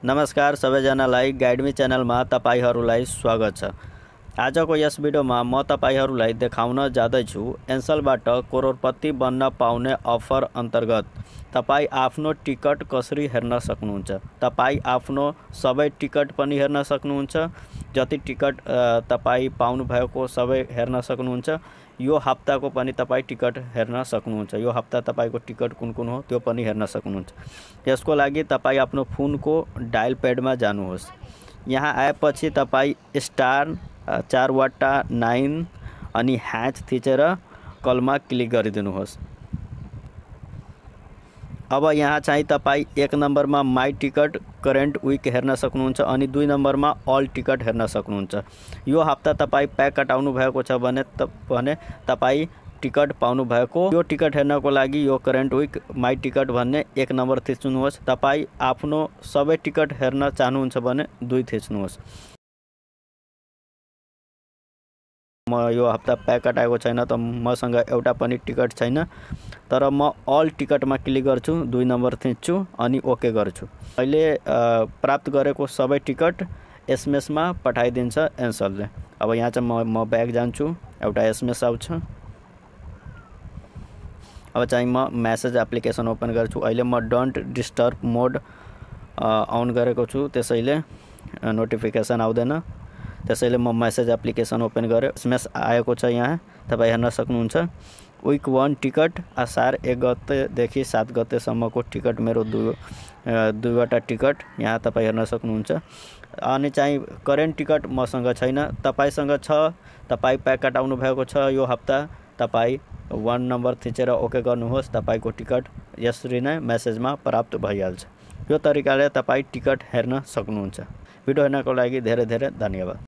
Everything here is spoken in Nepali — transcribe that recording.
नमस्कार सबैजनालाई गाइडमी च्यानलमा तपाईहरुलाई स्वागत छ। आजको यस भिडियोमा म तपाईहरुलाई देखाउन जाँदैछु एन्सलबाट करोडपति बन्न पाउने अफर अन्तर्गत तपाई आफ्नो टिकट कसरी हेर्न सक्नुहुन्छ। तपाई आफ्नो सबै टिकट पनि हेर्न सक्नुहुन्छ। जति टिकट तपाई पाउनु भएको सबै हेर्न सक्नुहुन्छ। यो हप्ताको पनि तपाई टिकट हेर्न सक्नुहुन्छ। यो हप्ता तपाईको टिकट कुन हो त्यो पनि हेर्न सक्नुहुन्छ। यसको लागि तपाई आफ्नो फोनको डायल प्याडमा जानुहोस्। यहाँ आएपछि तपाई स्टार 4 वटा 9 अनि ह्याच थिचेर कलमा क्लिक गरिदिनुहोस्। अब यहाँ चाहिँ तपाई 1 नम्बरमा माई टिकट करेन्ट विक हेर्न सक्नुहुन्छ अनि 2 नम्बरमा अल टिकट हेर्न सक्नुहुन्छ। यो हप्ता तपाई प्याक कटाउनु भएको छ भने तपाई टिकट पाउनु भएको यो टिकट हेर्नको लागि यो करेन्ट विक माई टिकट भन्ने 1 नम्बर थिच्नुहोस्। तपाई आफ्नो सबै टिकट हेर्न चाहनुहुन्छ भने 2 थिच्नुहोस्। म यो हप्ता प्याक कटाएको छैन त मसँग एउटा पनि टिकट छैन, तर म अल टिकटमा क्लिक गर्छु, 2 नम्बर थिच्छु अनि ओके गर्छु। अहिले प्राप्त गरेको सबै टिकट एसएमएसमा पठाइदिन्छ एन्सलले। अब यहाँ चाहिँ म ब्याक जान्छु, एउटा एसएमएस आउँछ। अब चाहिँ म मेसेज एप्लिकेसन ओपन गर्छु। अहिले म डोन्ट डिस्टर्ब मोड अन गरेको छु, त्यसैले नोटिफिकेसन आउँदैन। त्यसैले म मेसेज एप्लिकेसन ओपन गरे, एसएमएस आएको छ। यहाँ तपाई हेर्न सक्नुहुन्छ। विक 1 टिकट असार 1 गतेदेखि 7 गतेसम्मको टिकट मेरो 2 वटा टिकट यहाँ तपाई हेर्न सक्नुहुन्छ। अनि चाहिँ करेन्ट टिकट मसँग छैन, तपाईसँग छ। तपाई प्याक कटाउनु भएको छ यो हप्ता, तपाई 1 नम्बर थिचेर ओके गर्नुहोस्। तपाईको टिकट यसरी नै मेसेजमा प्राप्त भइहाल्छ। यो तरिकाले तपाई टिकट हेर्न सक्नुहुन्छ। भिडियो हेर्नको लागि धेरै धेरै धन्यवाद।